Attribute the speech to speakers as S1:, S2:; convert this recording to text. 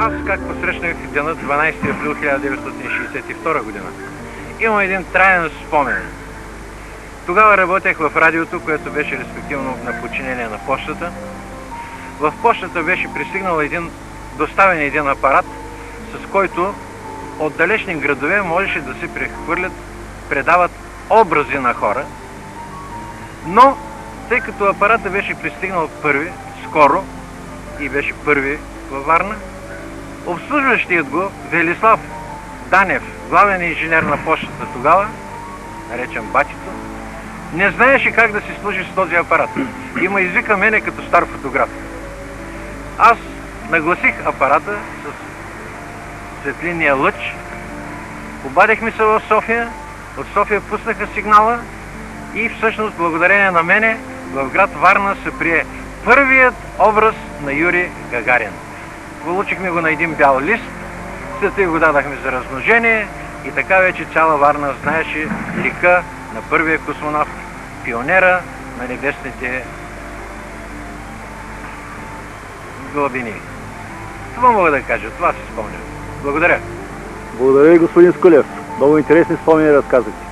S1: Аз как посрещнах денът 12 април 1962 година? Имам един траен спомен. Тогава работех в радиото, което беше респективно на подчинение на почтата. В почтата беше пристигнал доставен един апарат, с който от далечни градове можеше да се предават образи на хора. Но, тъй като апаратът беше пристигнал скоро и беше първи във Варна, обслужващият го Велислав Данев, главен инженер на почтата тогава, наречен Батито, не знаеше как да си служи с този апарат и ме извика мене като стар фотограф. Аз нагласих апарата с светлинния лъч, обадихме се в София, от София пуснаха сигнала и всъщност благодарение на мене в град Варна се прие първият образ на Юрий Гагарин. Получихме го на един бял лист, след това го дадахме за размножение и така вече цяла Варна знаеше лика на първия космонавт, пионера на небесните глъбини. Това мога да кажа, това си спомням. Благодаря.
S2: Благодаря ви, господин Скулев. Много интересни спомени разказахте.